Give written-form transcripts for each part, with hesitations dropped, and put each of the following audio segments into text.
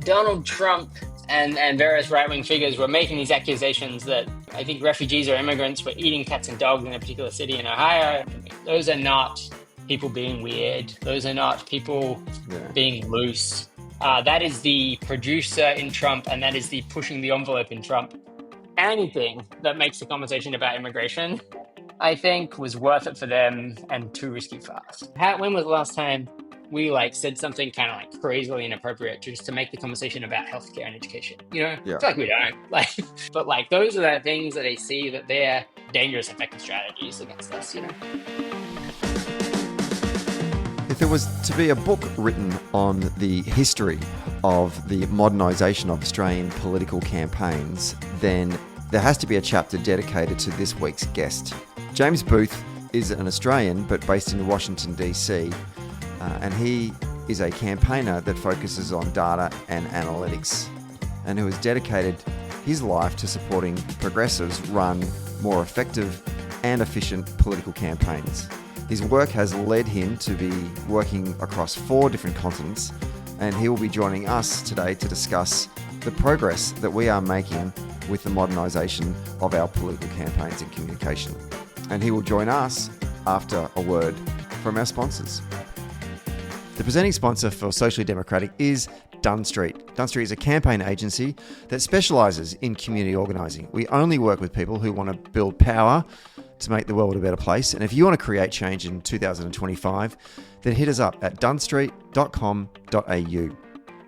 Donald Trump and various right-wing figures were making these accusations that I think refugees or immigrants were eating cats and dogs in a particular city in Ohio. Those are not people being weird. Those are not people Yeah. being loose. That is the producer in Trump, and that is the pushing the envelope in Trump. Anything that makes the conversation about immigration, I think, was worth it for them and too risky for us. When was the last time we said something kind of crazily inappropriate just to make the conversation about healthcare and education? I Yeah. feel like we don't. But those are the things that I see that they're dangerous, effective strategies against us. If there was to be a book written on the history of the modernisation of Australian political campaigns, then there has to be a chapter dedicated to this week's guest. James Booth is an Australian but based in Washington D.C, and he is a campaigner that focuses on data and analytics, and who has dedicated his life to supporting progressives run more effective and efficient political campaigns. His work has led him to be working across 4 different continents, and he will be joining us today to discuss the progress that we are making with the modernisation of our political campaigns and communication. And he will join us after a word from our sponsors. The presenting sponsor for Socially Democratic is Dunn Street. Dunn Street is a campaign agency that specialises in community organising. We only work with people who want to build power to make the world a better place. And if you want to create change in 2025, then hit us up at dunnstreet.com.au.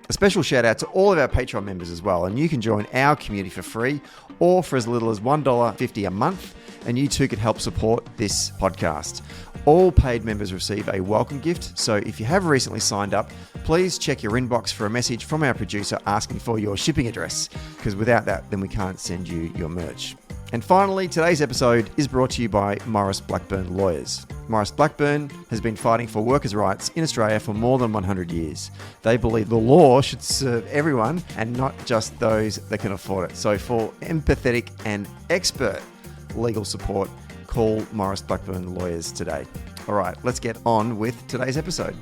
A special shout out to all of our Patreon members as well. And you can join our community for free or for as little as $1.50 a month. And you too could help support this podcast. All paid members receive a welcome gift. So if you have recently signed up, please check your inbox for a message from our producer asking for your shipping address, because without that, then we can't send you your merch. And finally, today's episode is brought to you by Maurice Blackburn Lawyers. Maurice Blackburn has been fighting for workers' rights in Australia for more than 100 years. They believe the law should serve everyone and not just those that can afford it. So for empathetic and expert legal support, call Maurice Blackburn Lawyers today. All right, let's get on with today's episode.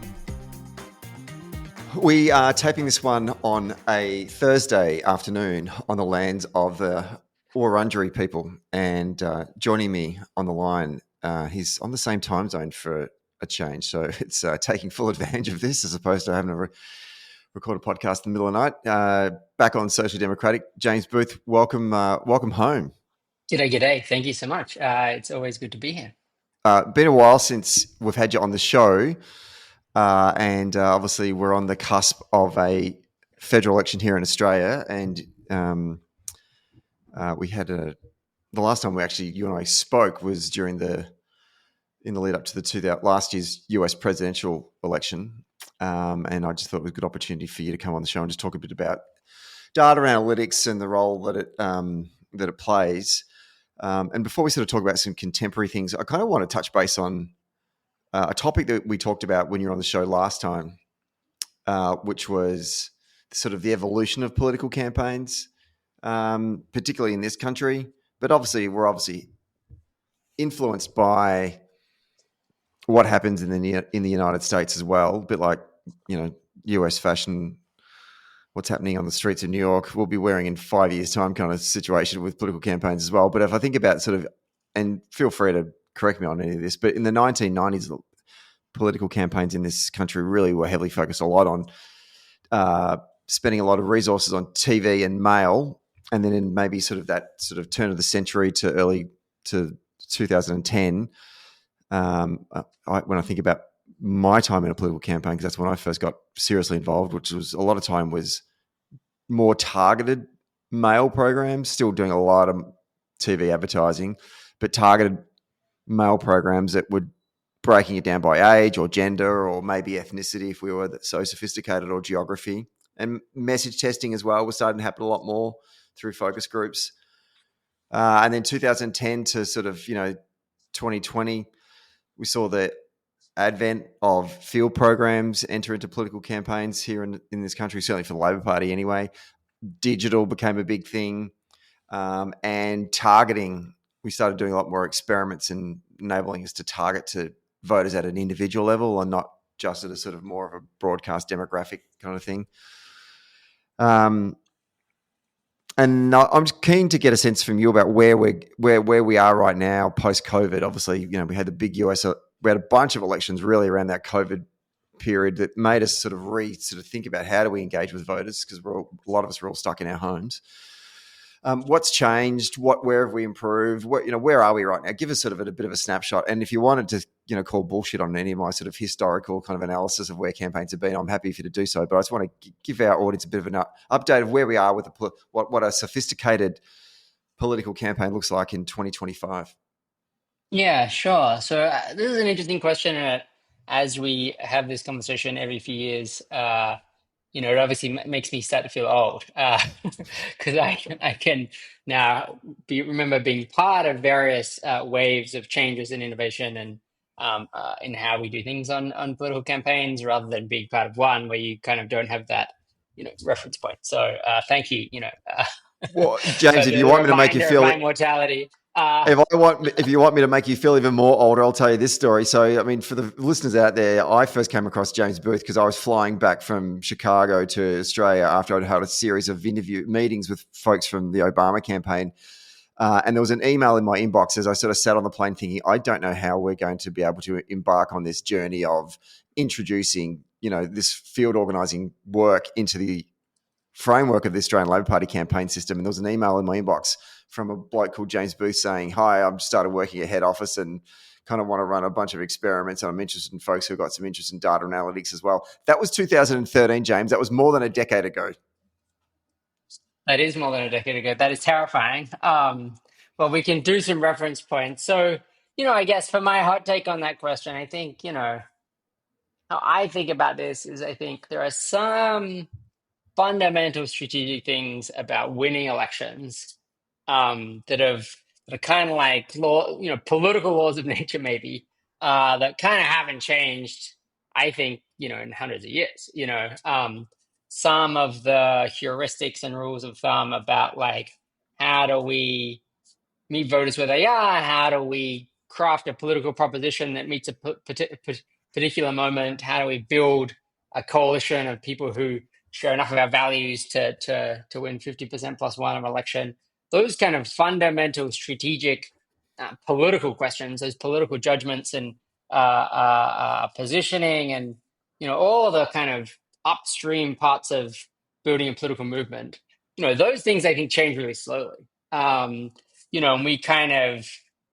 We are taping this one on a Thursday afternoon on the lands of the Wurundjeri people, and joining me on the line, he's on the same time zone for a change, so it's taking full advantage of this as opposed to having to record a podcast in the middle of the night. Back on Social Democratic, James Booth, welcome home. G'day. Thank you so much. It's always good to be here. Been a while since we've had you on the show, and obviously we're on the cusp of a federal election here in Australia, and we had the last time you and I spoke was in the lead up to the last year's US presidential election, and I just thought it was a good opportunity for you to come on the show and just talk a bit about data analytics and the role that it plays. And before we sort of talk about some contemporary things, I kind of want to touch base on a topic that we talked about when you were on the show last time, which was sort of the evolution of political campaigns, particularly in this country. But we're influenced by what happens in the United States as well, a bit like, US fashion. What's happening on the streets of New York, we'll be wearing in 5 years' time kind of situation with political campaigns as well. But if I think about and feel free to correct me on any of this, but in the 1990s, political campaigns in this country really were heavily focused a lot on spending a lot of resources on TV and mail. And then in maybe sort of that sort of turn of the century to early to 2010, when I think about my time in a political campaign, because that's when I first got seriously involved, which was a lot of time was more targeted mail programs, still doing a lot of TV advertising, but targeted mail programs that would breaking it down by age or gender or maybe ethnicity if we were so sophisticated, or geography. And message testing as well was starting to happen a lot more through focus groups. And then 2010 to sort of, 2020, we saw the advent of field programs enter into political campaigns here in this country, certainly for the Labor Party anyway. Digital became a big thing, and targeting. We started doing a lot more experiments in enabling us to target to voters at an individual level and not just at a sort of more of a broadcast demographic kind of thing. Um, and I'm just keen to get a sense from you about where we are right now post COVID. Obviously, we had the big US. We had a bunch of elections really around that COVID period that made us sort of think about how do we engage with voters, because a lot of us were all stuck in our homes. What's changed? Where have we improved? Where are we right now? Give us sort of a bit of a snapshot. And if you wanted to, call bullshit on any of my sort of historical kind of analysis of where campaigns have been, I'm happy for you to do so. But I just want to give our audience a bit of an update of where we are with what a sophisticated political campaign looks like in 2025. Yeah, sure. So this is an interesting question. As we have this conversation every few years, it obviously makes me start to feel old because I can now remember being part of various waves of changes and innovation and in how we do things on political campaigns, rather than being part of one where you kind of don't have that reference point. So thank you, Well, for James, if you the want me to make you reminder of feel my mortality. if you want me to make you feel even more older, I'll tell you this story. So, I mean, for the listeners out there, I first came across James Booth because I was flying back from Chicago to Australia after I'd had a series of meetings with folks from the Obama campaign. And there was an email in my inbox as I sort of sat on the plane thinking, I don't know how we're going to be able to embark on this journey of introducing, this field organising work into the framework of the Australian Labor Party campaign system. And there was an email in my inbox from a bloke called James Booth saying, hi, I've started working at head office and kind of want to run a bunch of experiments. And I'm interested in folks who've got some interest in data analytics as well. That was 2013, James. That was more than a decade ago. That is more than a decade ago. That is terrifying. Well, we can do some reference points. So, I guess for my hot take on that question, I think, how I think about this is I think there are some fundamental strategic things about winning elections that are kind of like political laws of nature, maybe, that kind of haven't changed, I think, in hundreds of years. Some of the heuristics and rules of thumb about like how do we meet voters where they are, how do we craft a political proposition that meets a particular moment, how do we build a coalition of people who share enough of our values to win 50% plus one of an election. Those kind of fundamental strategic political questions, those political judgments and positioning, and all the kind of upstream parts of building a political movement. Those things I think change really slowly. And we kind of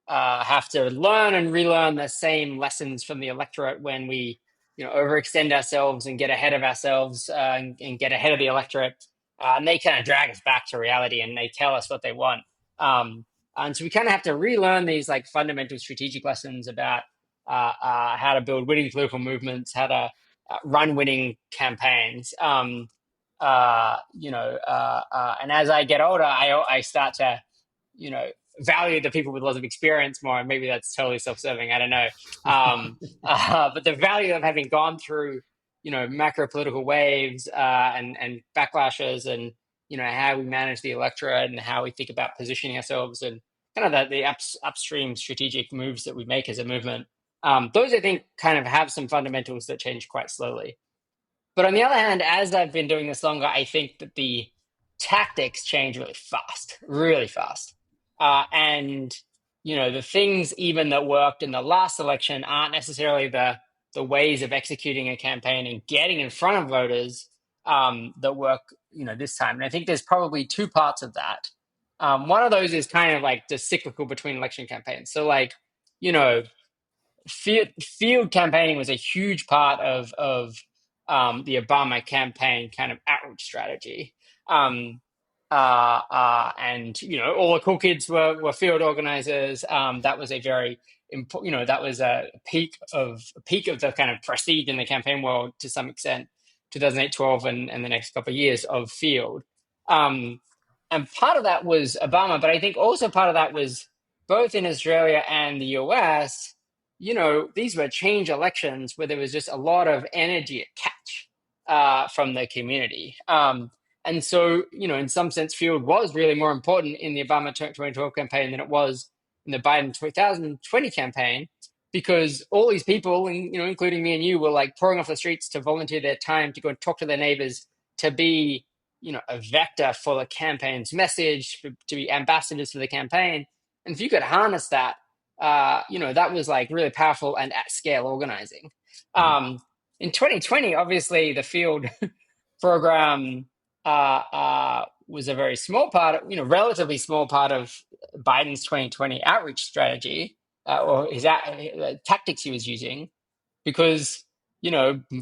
have to learn and relearn the same lessons from the electorate when we overextend ourselves and get ahead of ourselves and get ahead of the electorate. And they kind of drag us back to reality and they tell us what they want. And so we kind of have to relearn these like fundamental strategic lessons about how to build winning political movements, how to run winning campaigns. And as I get older, I start to, value the people with lots of experience more. And maybe that's totally self-serving. I don't know. But the value of having gone through, macro political waves and backlashes, and how we manage the electorate and how we think about positioning ourselves and kind of the upstream strategic moves that we make as a movement. Those I think kind of have some fundamentals that change quite slowly. But on the other hand, as I've been doing this longer, I think that the tactics change really fast, really fast. And, the things even that worked in the last election aren't necessarily the ways of executing a campaign and getting in front of voters that work, this time. And I think there's probably two parts of that. One of those is kind of like the cyclical between election campaigns. So like, you know, field campaigning was a huge part of the Obama campaign kind of outreach strategy. And all the cool kids were field organizers. That was a very important, that was a peak of the kind of prestige in the campaign world to some extent, 2008, 12, and the next couple of years of field. And part of that was Obama, but I think also part of that was both in Australia and the US. These were change elections where there was just a lot of energy at catch from the community. And so, in some sense, field was really more important in the Obama 2012 campaign than it was in the Biden 2020 campaign, because all these people, including me and you, were like pouring off the streets to volunteer their time to go and talk to their neighbors, to be, a vector for the campaign's message, to be ambassadors for the campaign. And if you could harness that, that was like really powerful and at scale organizing. In 2020, obviously the field program was a very small part of, relatively small part of Biden's 2020 outreach strategy, or his tactics he was using, because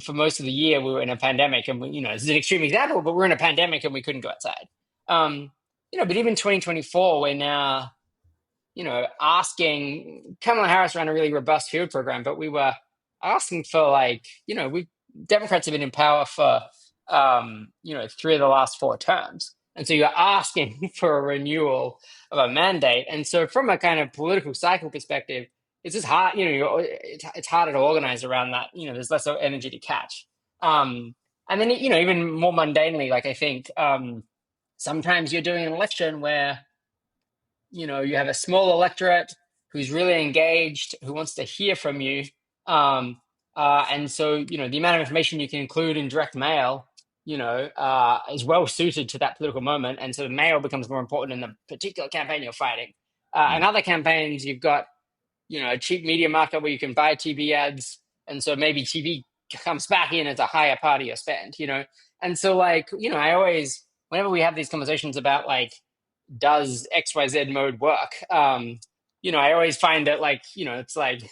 for most of the year we were in a pandemic, and this is an extreme example, but we're in a pandemic and we couldn't go outside. But even 2024, we're now asking. Kamala Harris ran a really robust field program, but we were asking for we Democrats have been in power for 3 of the last 4 terms, and so you're asking for a renewal of a mandate. And so from a kind of political cycle perspective, it's just hard. It's harder to organize around that. There's less energy to catch. And then even more mundanely, like I think sometimes you're doing an election where you have a small electorate who's really engaged, who wants to hear from you. And so, the amount of information you can include in direct mail, is well suited to that political moment. And so mail becomes more important in the particular campaign you're fighting. In other campaigns, you've got, a cheap media market where you can buy TV ads. And so maybe TV comes back in as a higher part of your spend, And so I always, whenever we have these conversations about does XYZ mode work? I always find that it's the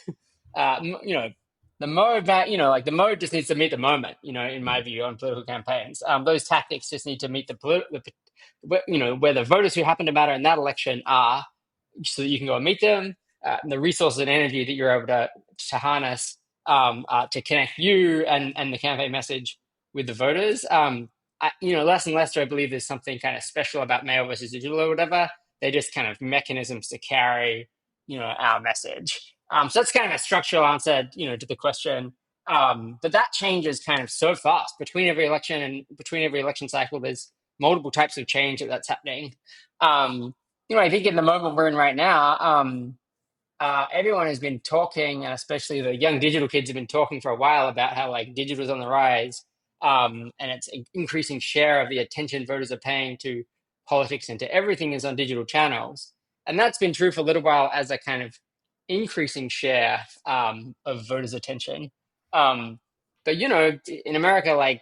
mode that, the mode just needs to meet the moment, in my view on political campaigns. Those tactics just need to meet where the voters who happen to matter in that election are, so that you can go and meet them, the resources and energy that you're able to harness to connect you and the campaign message with the voters. Less and less do I believe there's something kind of special about mail versus digital or whatever. They're just kind of mechanisms to carry, our message. So that's kind of a structural answer, to the question. But that changes kind of so fast between every election, and between every election cycle, there's multiple types of change that's happening. I think in the moment we're in right now, everyone has been talking, and especially the young digital kids have been talking for a while about how digital is on the rise. And it's an increasing share of the attention voters are paying to politics and to everything is on digital channels. And that's been true for a little while as a kind of increasing share of voters' attention. But, in America,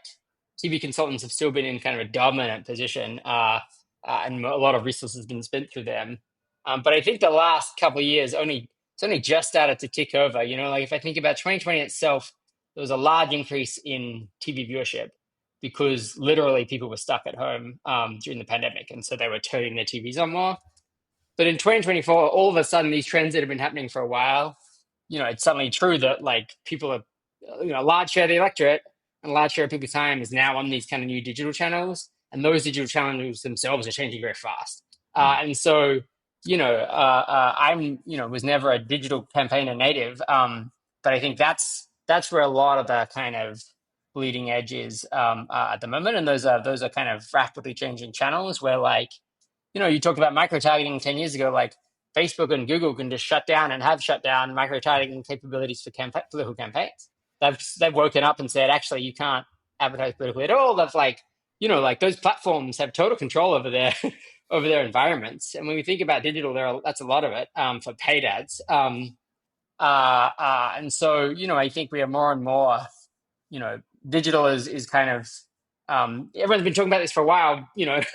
TV consultants have still been in kind of a dominant position, and a lot of resources have been spent through them. But I think the last couple of years, it's only just started to tick over. If I think about 2020 itself, there was a large increase in TV viewership because literally people were stuck at home during the pandemic. And so they were turning their TVs on more. But in 2024, all of a sudden, these trends that have been happening for a while, it's suddenly true that people are, a large share of the electorate and a large share of people's time is now on these kind of new digital channels. And those digital channels themselves are changing very fast. And so, I'm, was never a digital campaigner native. But I think that's where a lot of the kind of bleeding edge is at the moment, and those are kind of rapidly changing channels where you talked about micro-targeting 10 years ago, Facebook and Google can just shut down and have shut down micro-targeting capabilities for political campaigns. They've woken up and said, actually, you can't advertise politically at all. They've those platforms have total control over their over their environments. And when we think about digital, that's a lot of it for paid ads. And so, I think we are more and more, digital is kind of, everyone's been talking about this for a while, but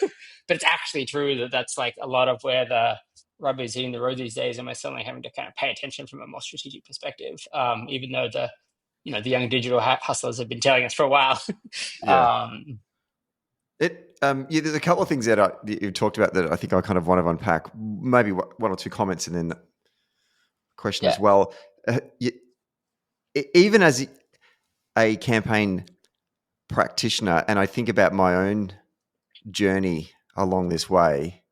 it's actually true that that's a lot of where the rubber is hitting the road these days. And we're suddenly having to kind of pay attention from a more strategic perspective, even though the young digital hustlers have been telling us for a while. Yeah. There's a couple of things that you talked about that I think I kind of want to unpack. Maybe one or two comments and then a question as well. Even as a campaign practitioner, and I think about my own journey along this way,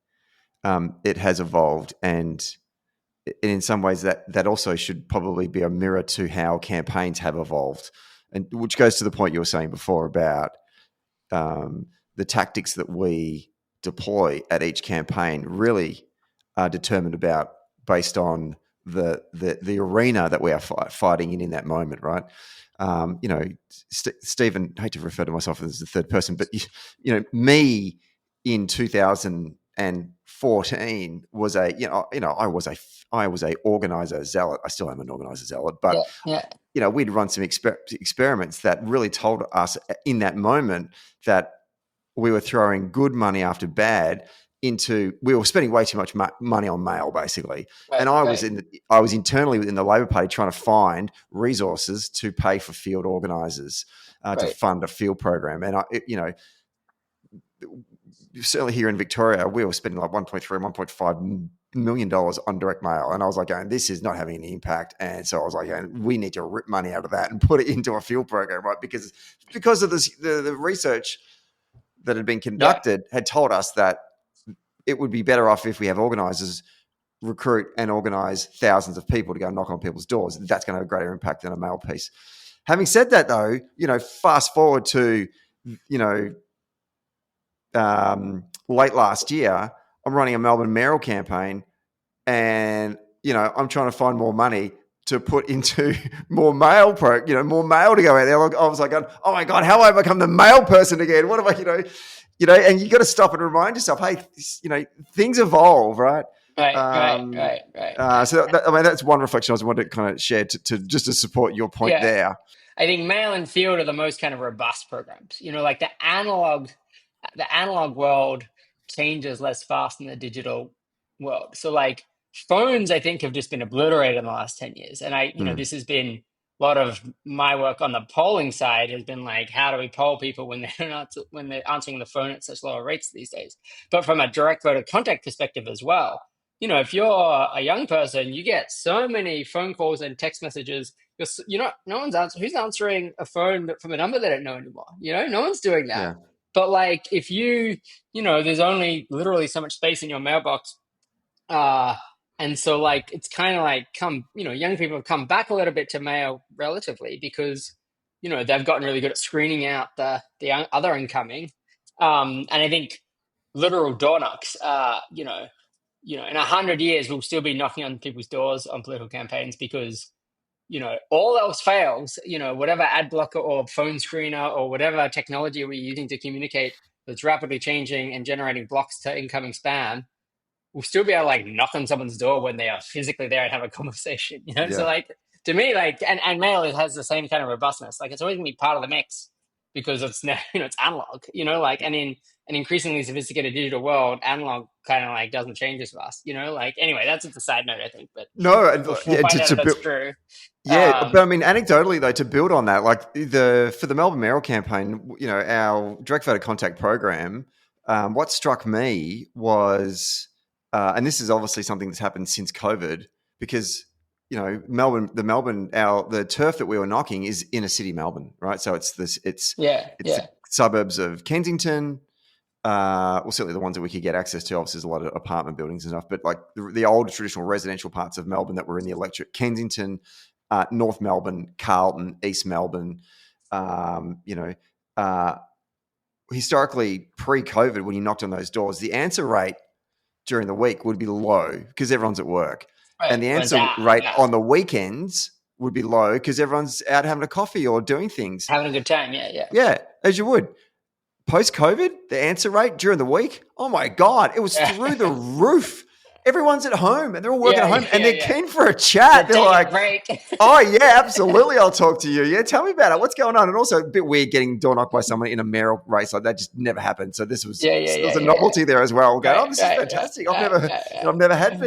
it has evolved, and in some ways that also should probably be a mirror to how campaigns have evolved, and which goes to the point you were saying before about the tactics that we deploy at each campaign really are determined based on the arena that we are fighting in that moment, right? Stephen, I hate to refer to myself as the third person, but me in 2014 was I was a organizer zealot. I still am an organizer zealot, but yeah. We'd run some experiments that really told us in that moment that we were throwing good money after bad we were spending way too much money on mail, basically. And I was internally within the Labor Party trying to find resources to pay for field organisers to fund a field program. And certainly here in Victoria, we were spending like $1.5 million on direct mail. And I was like, going, this is not having any impact. And so I was like, we need to rip money out of that and put it into a field program, right? Because of this, the research that had been conducted had told us that it would be better off if we have organisers recruit and organise thousands of people to go knock on people's doors. That's going to have a greater impact than a mail piece. Having said that, though, fast forward to, late last year, I'm running a Melbourne mayoral campaign and, I'm trying to find more money to put into more mail more mail to go out there. I was like, oh my God, how have I become the mail person again? What have I, and you got to stop and remind yourself, hey, things evolve, right? Right. So that's one reflection I wanted to kind of share to just to support your point there. I think mail and field are the most kind of robust programs. Like the analog world changes less fast than the digital world. So like phones, I think, have just been obliterated in the last 10 years. And this has been a lot of my work on the polling side has been like, how do we poll people when they're answering the phone at such lower rates these days? But from a direct voter contact perspective as well, if you're a young person, you get so many phone calls and text messages. No one's answering. Who's answering a phone from a number they don't know anymore? No one's doing that. Yeah. But like, if there's only literally so much space in your mailbox. And so like, it's kind of like young people have come back a little bit to mail relatively because, they've gotten really good at screening out the other incoming. And I think literal door knocks, in 100 years, we'll still be knocking on people's doors on political campaigns because, all else fails, whatever ad blocker or phone screener or whatever technology we're using to communicate that's rapidly changing and generating blocks to incoming spam, we'll still be able to like knock on someone's door when they are physically there and have a conversation, So like, to me, like, and mail, it has the same kind of robustness. Like it's always gonna be part of the mix because it's now, it's analog, like, and in an increasingly sophisticated digital world, analog kind of like doesn't change as fast, like, anyway, that's just a side note, I think, but no, we'll find out if that's true. Yeah, but I mean, anecdotally though, to build on that, like for the Melbourne mayoral campaign, our direct voter contact program, what struck me was, and this is obviously something that's happened since COVID, because the turf that we were knocking is inner city Melbourne, right? So it's the suburbs of Kensington. Certainly the ones that we could get access to. Obviously, there's a lot of apartment buildings and stuff, but like the old traditional residential parts of Melbourne that were in the electorate: Kensington, North Melbourne, Carlton, East Melbourne. Historically, pre-COVID, when you knocked on those doors, the answer rate during the week would be low because everyone's at work. Right. And the answer rate on the weekends would be low because everyone's out having a coffee or doing things. Having a good time, yeah. Yeah, as you would. Post-COVID, the answer rate during the week, oh my God, it was through the roof. Everyone's at home and they're all working at home and they're keen for a chat. They're like, oh yeah, absolutely, I'll talk to you. Yeah, tell me about it. What's going on? And also a bit weird getting door knocked by someone in a mayoral race. Like that just never happened. So this was there's a novelty there as well. We'll go, this is fantastic. I've never had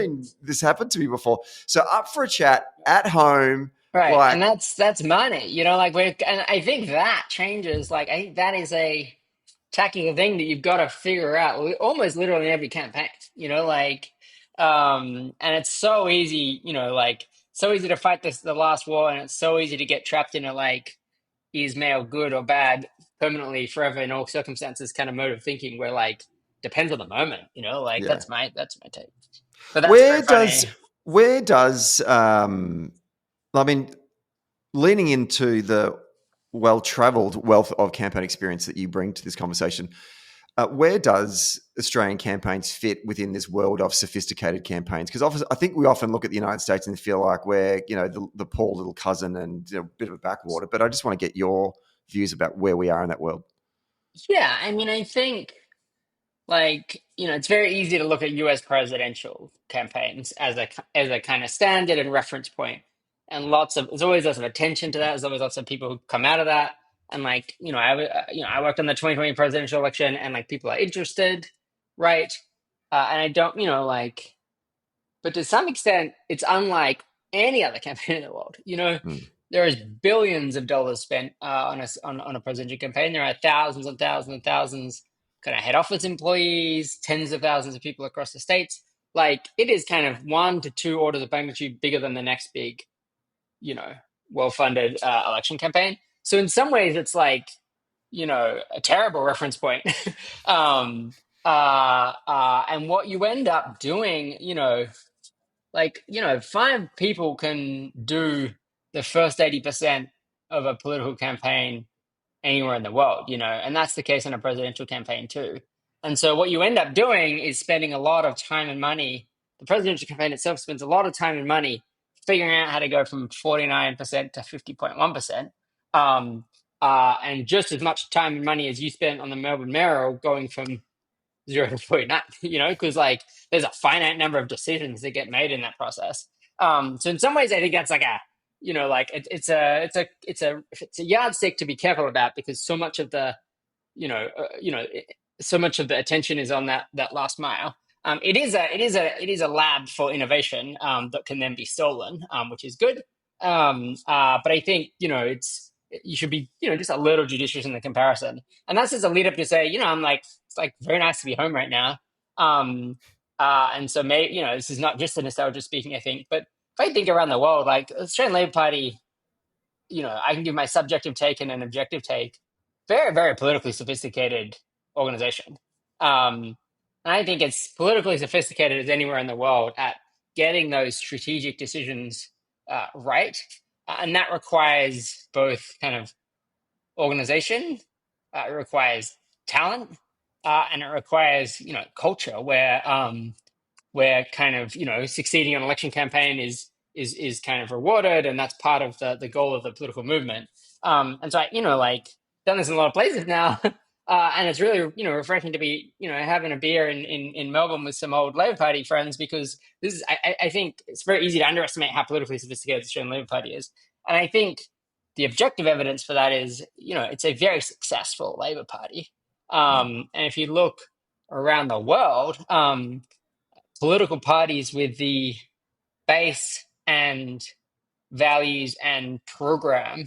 this happen to me before. So up for a chat at home. Right. Like, and that's money, and I think that changes. Like, I think that is a tactical thing that you've got to figure out almost literally in every campaign, and it's so easy, so easy to fight the last war, and it's so easy to get trapped in a like, is mail good or bad permanently forever in all circumstances kind of mode of thinking where like depends on the moment, that's my take. But that's where does I mean, leaning into the well-traveled wealth of campaign experience that you bring to this conversation, Where does Australian campaigns fit within this world of sophisticated campaigns? Because I think we often look at the United States and feel like we're, the poor little cousin and a bit of a backwater. But I just want to get your views about where we are in that world. Yeah, I mean, I think it's very easy to look at US presidential campaigns as a kind of standard and reference point. And there's always lots of attention to that. There's always lots of people who come out of that. And I worked on the 2020 presidential election, and like people are interested, right? And I don't, but to some extent, it's unlike any other campaign in the world. Mm. There is billions of dollars spent on a presidential campaign. There are thousands and thousands and thousands kind of head office employees, tens of thousands of people across the states. Like it is kind of 1 to 2 orders of magnitude bigger than the next big, you know, well-funded election campaign. So in some ways, it's like, a terrible reference point. And what you end up doing, five people can do the first 80% of a political campaign anywhere in the world, and that's the case in a presidential campaign too. And so what you end up doing is spending a lot of time and money. The presidential campaign itself spends a lot of time and money figuring out how to go from 49% to 50.1%. And just as much time and money as you spent on the Melbourne mayoral going from 0 to 49, because like there's a finite number of decisions that get made in that process. So in some ways, I think that's like it's a yardstick to be careful about because so much of the, so much of the attention is on that last mile. It is a lab for innovation that can then be stolen, which is good. But I think you should be just a little judicious in the comparison, and that's just a lead up to say I'm like it's like very nice to be home right now. And so this is not just a nostalgia speaking, I think, but if I think around the world, like Australian Labor Party, I can give my subjective take and an objective take. Very, very politically sophisticated organization. And I think it's politically sophisticated as anywhere in the world at getting those strategic decisions right. And that requires both kind of organization, it requires talent, and it requires, culture where kind of succeeding on an election campaign is kind of rewarded, and that's part of the goal of the political movement. And so I done this in a lot of places now, and it's really refreshing to be having a beer in Melbourne with some old Labor Party friends, because this is I think it's very easy to underestimate how politically sophisticated the Australian Labor Party is, and I think the objective evidence for that is it's a very successful Labor Party, and if you look around the world. Political parties with the base and values and program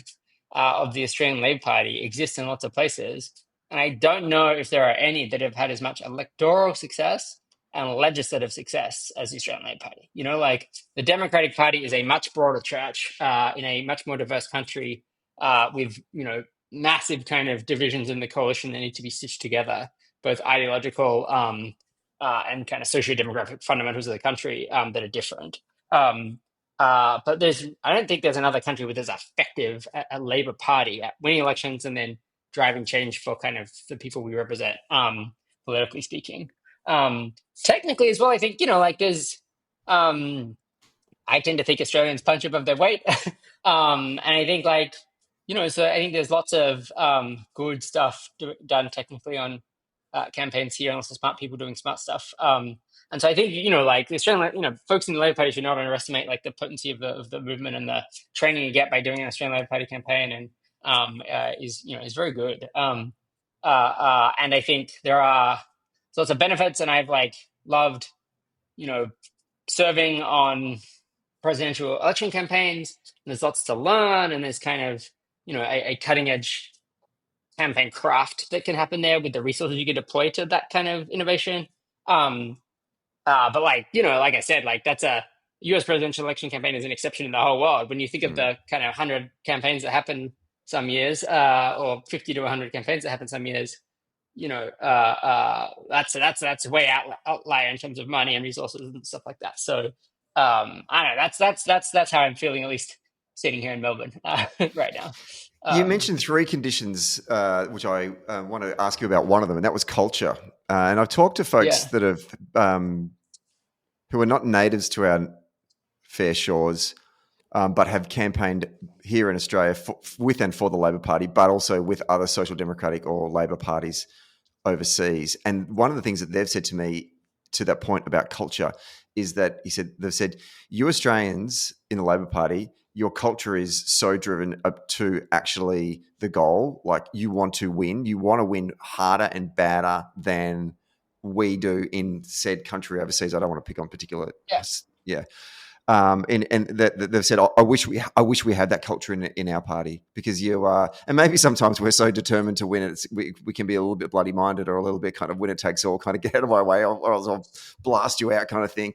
of the Australian Labor Party exist in lots of places. And I don't know if there are any that have had as much electoral success and legislative success as the Australian Labor Party. Like the Democratic Party is a much broader church in a much more diverse country with, massive kind of divisions in the coalition that need to be stitched together, both ideological and kind of socio-demographic fundamentals of the country that are different. But I don't think there's another country with as effective a Labor Party at winning elections and then driving change for kind of the people we represent, politically speaking. Technically as well, I think, there's, I tend to think Australians punch above their weight. And I think so I think there's lots of good stuff done technically on campaigns here, and lots of smart people doing smart stuff. And so I think the Australian, folks in the Labor Party should not underestimate like the potency of the movement and the training you get by doing an Australian Labor Party campaign, and is very good. And I think there are lots of benefits, and I've loved serving on presidential election campaigns. And there's lots to learn, and there's kind of a cutting edge campaign craft that can happen there with the resources you can deploy to that kind of innovation. But like I said, that's a US presidential election campaign is an exception in the whole world. When you think of the kind of 100 campaigns that happen some years, or 50 to 100 campaigns that happen some years, that's way outlier in terms of money and resources and stuff like that. So I don't know, that's how I'm feeling, at least sitting here in Melbourne right now. You mentioned three conditions, which I want to ask you about one of them, and that was culture. And I've talked to folks Yeah, that have who are not natives to our fair shores, but have campaigned here in Australia with and for the Labor Party, but also with other social democratic or Labor parties overseas. And one of the things that they've said to me to that point about culture is that they've said, you Australians in the Labor Party, your culture is so driven up to actually the goal. Like you want to win harder and badder than we do in said country overseas. I don't want to pick on particular. yeah, Yeah. And that they've said, I wish we had that culture in our party, because you are, and maybe sometimes we're so determined to win it, we can be a little bit bloody minded, or a little bit kind of winner takes all, kind of get out of my way, or else I'll blast you out kind of thing.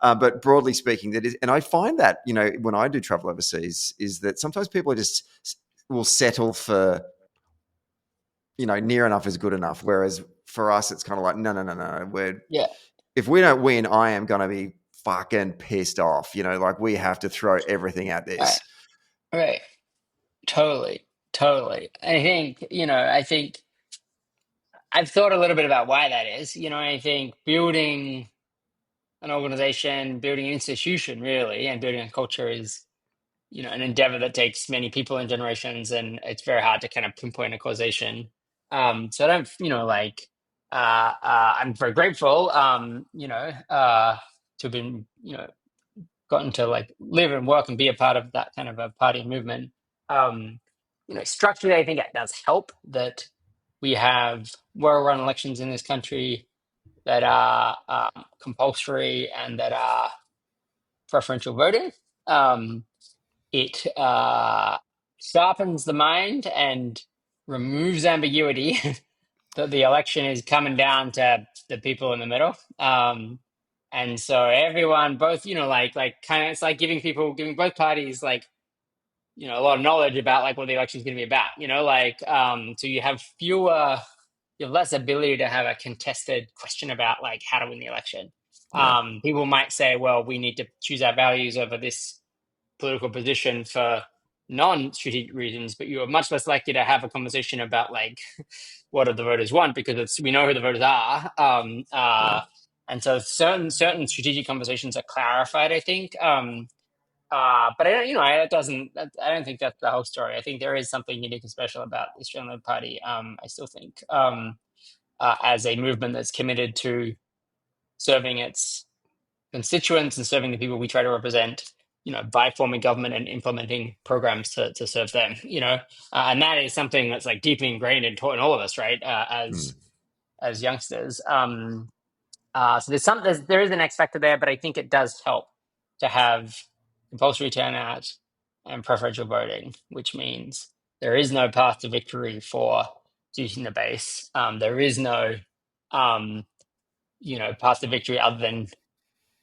But broadly speaking, that is, and I find that, when I do travel overseas, is that sometimes people will settle for, near enough is good enough. Whereas for us, it's kind of like, no. yeah. If we don't win, I am going to be fucking pissed off. Like we have to throw everything at Right, this. right. Totally, totally. I think I've thought a little bit about why that is. I think building an organization, building an institution, really, and building a culture is, an endeavor that takes many people and generations, and it's very hard to kind of pinpoint a causation. So I don't, I'm very grateful, to have been, gotten to like live and work and be a part of that kind of a party movement. Um, Structurally, I think it does help that we have well-run elections in this country that are compulsory and that are preferential voting. It sharpens the mind and removes ambiguity that the election is coming down to the people in the middle. And so everyone, both, kind of, it's like giving both parties like, a lot of knowledge about like what the election is going to be about, so you have less ability to have a contested question about like how to win the election. Yeah. People might say, well, we need to choose our values over this political position for non-strategic reasons, but you are much less likely to have a conversation about like what do the voters want, because we know who the voters are. Yeah. And so certain strategic conversations are clarified, I think. But I don't, I don't think that's the whole story. I think there is something unique and special about the Australian Labor Party. I still think, as a movement that's committed to serving its constituents and serving the people we try to represent, by forming government and implementing programs to serve them, and that is something that's like deeply ingrained and taught in all of us, right? As youngsters. So there is an X factor there, but I think it does help to have compulsory turnout and preferential voting, which means there is no path to victory for reducing the base. There is no, path to victory other than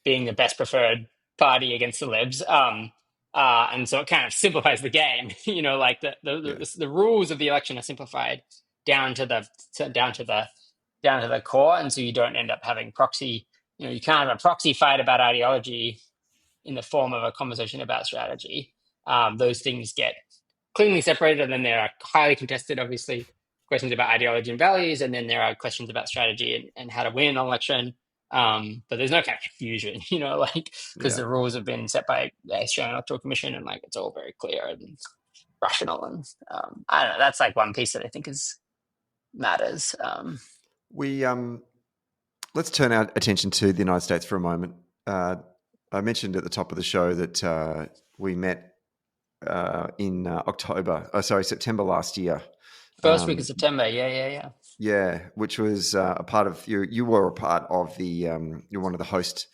being the best preferred party against the libs. And so it kind of simplifies the game. Like Yeah. the rules of the election are simplified down to the core, and so you don't end up having proxy. You can't have a proxy fight about ideology in the form of a conversation about strategy. Those things get cleanly separated, and then there are highly contested, obviously, questions about ideology and values, and then there are questions about strategy and how to win an election. But there's no kind of confusion, because Yeah. the rules have been set by the Australian Electoral Commission, and like it's all very clear and rational. And I don't know. That's like one piece that I think matters. We let's turn our attention to the United States for a moment. I mentioned at the top of the show that we met in September last year. First week of September, yeah. Yeah, which was a part of you were a part of the you're one of the host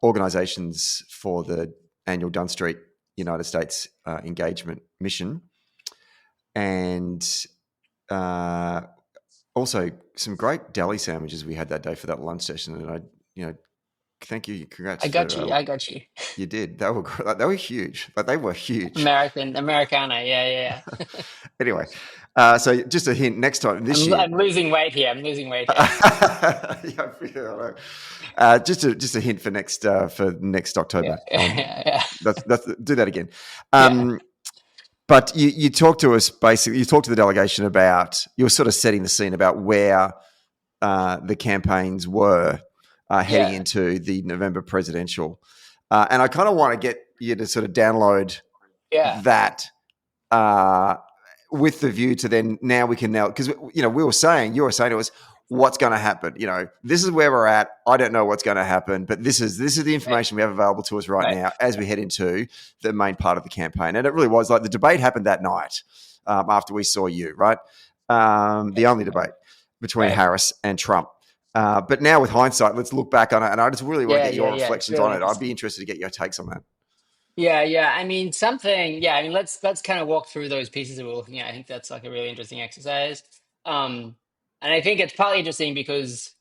organizations for the annual Dunn Street United States engagement mission, and also some great deli sandwiches we had that day for that lunch session. And thank you, congrats. I got you. You did. They were huge, but they were huge. Americana, yeah. Anyway, so just a hint. Next time, I'm losing weight here. Just a hint for next October. Yeah. That's do that again. Yeah, But you talked to us basically. You talked to the delegation about you were sort of setting the scene about where the campaigns were heading yeah, into the November presidential, and I kind of want to get you to sort of download yeah, that with the view to then now we can now because we were saying you were saying to us what's going to happen. This is where we're at. I don't know what's going to happen, but this is the right, information we have available to us right right, now as we head into the main part of the campaign. And it really was like the debate happened that night after we saw you, right? The only debate between right. Harris and Trump. But now with hindsight, let's look back on it, and I just really want to Yeah, get yeah, your yeah. It's reflections really on it. I'd be interesting. interested to get your takes on that. Yeah, yeah. I mean, something. Yeah, I mean, let's kind of walk through those pieces that we're looking at. I think that's like a really interesting exercise. Um, and I think it's partly interesting because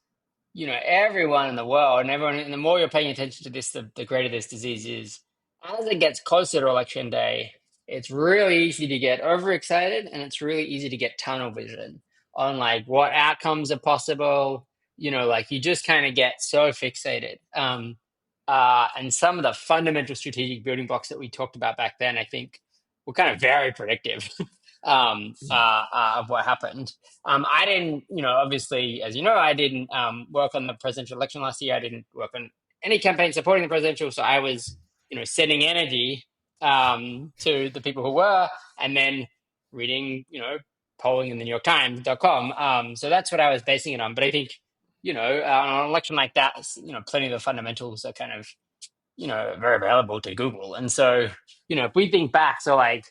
everyone in the world and everyone, and the more you're paying attention to this, the greater this disease is. As it gets closer to election day, it's really easy to get overexcited and it's really easy to get tunnel vision on like what outcomes are possible. Like you just kind of get so fixated. And some of the fundamental strategic building blocks that we talked about back then, I think, were kind of very predictive of what happened. I didn't, obviously, as you know, I didn't work on the presidential election last year. I didn't work on any campaign supporting the presidential. So I was, sending energy to the people who were, and then reading, polling in the New York Times.com. So that's what I was basing it on. But I think, on an election like that, plenty of the fundamentals are kind of, very available to Google. And so, if we think back, so like,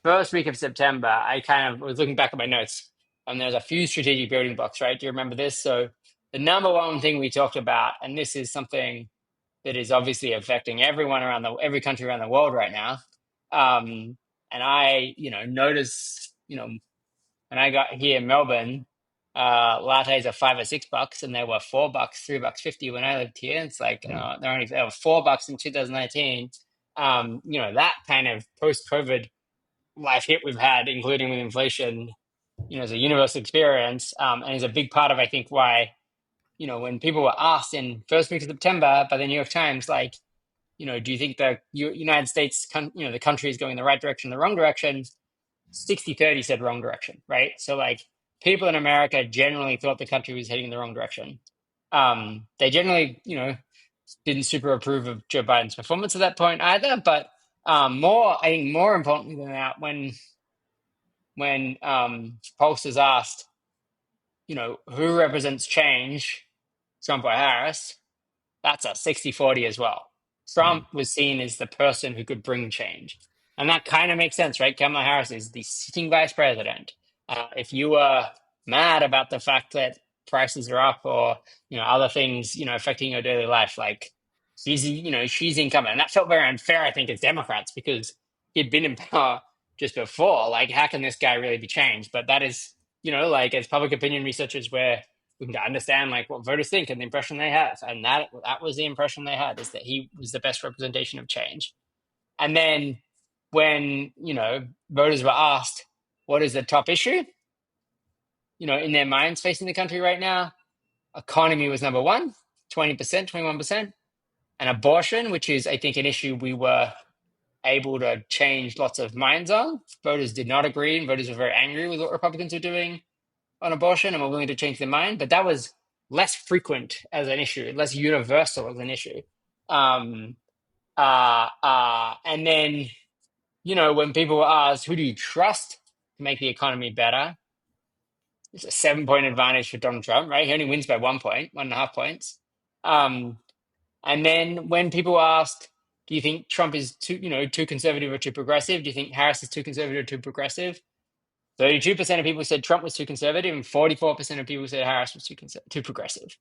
first week of September, I kind of was looking back at my notes, and there's a few strategic building blocks, right? Do you remember this? So the number one thing we talked about, and this is something that is obviously affecting every country around the world right now. And I, noticed, when I got here in Melbourne, lattes are $5 or $6, and they were $4, $3.50 when I lived here. It's like they were $4 in 2019. That kind of post-COVID life hit we've had, including with inflation, is a universal experience, and is a big part of, I think, why, when people were asked in first week of September by the New York Times, like, do you think the United States, the country is going in the right direction, the wrong direction? 60-30 said wrong direction, right? So like people in America generally thought the country was heading in the wrong direction. They generally, didn't super approve of Joe Biden's performance at that point either. But I think more importantly than that, when pollsters asked, who represents change, Trump or Harris, that's a 60-40 as well. Trump was seen as the person who could bring change. And that kind of makes sense, right? Kamala Harris is the sitting vice president. If you were mad about the fact that prices are up or, other things, affecting your daily life, like she's incumbent. And that felt very unfair, I think, as Democrats because he'd been in power just before. Like, how can this guy really be changed? But that is, like as public opinion researchers, where we can understand like what voters think and the impression they have, and that was the impression they had, is that he was the best representation of change. And then when voters were asked what is the top issue, in their minds facing the country right now, economy was number one, 20%, 21%, and abortion, which is I think an issue we were able to change lots of minds on. Voters did not agree, and voters were very angry with what Republicans were doing on abortion and were willing to change their mind, but that was less frequent as an issue, less universal as an issue. Um, and then, when people were asked, who do you trust to make the economy better? It's a 7 point advantage for Donald Trump, right? He only wins by 1 point, 1.5 points. Um, and then when people were asked, do you think Trump is too conservative or too progressive? Do you think Harris is too conservative or too progressive? 32% of people said Trump was too conservative, and 44% of people said Harris was too progressive.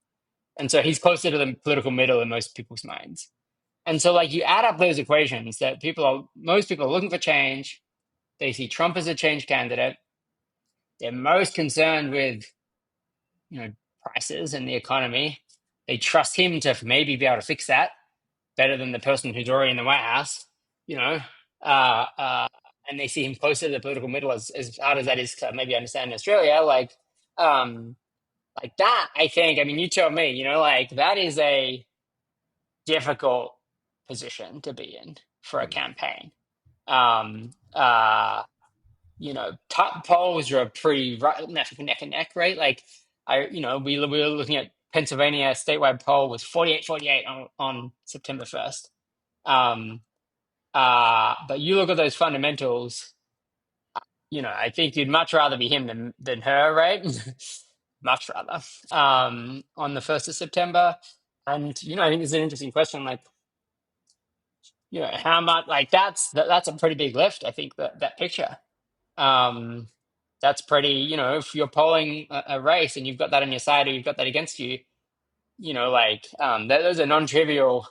And so he's closer to the political middle in most people's minds. And so, like, you add up those equations that most people are looking for change. They see Trump as a change candidate. They're most concerned with, prices and the economy. They trust him to maybe be able to fix that better than the person who's already in the White House, you know. Uh, uh, and they see him closer to the political middle, as hard as that is to maybe understand in Australia. Like that, I think. I mean, you tell me. Like that is a difficult position to be in. for a campaign. Um, uh, top polls are pretty neck and neck, right? Like we were looking at Pennsylvania statewide poll was 48-48 on September 1st. But you look at those fundamentals, I think you'd much rather be him than her, right? Much rather. On the 1st of September. And, I think it's an interesting question, like, how much, like, that's a pretty big lift, I think, that picture. Um, that's pretty, if you're polling a race and you've got that on your side or you've got that against you, those are non-trivial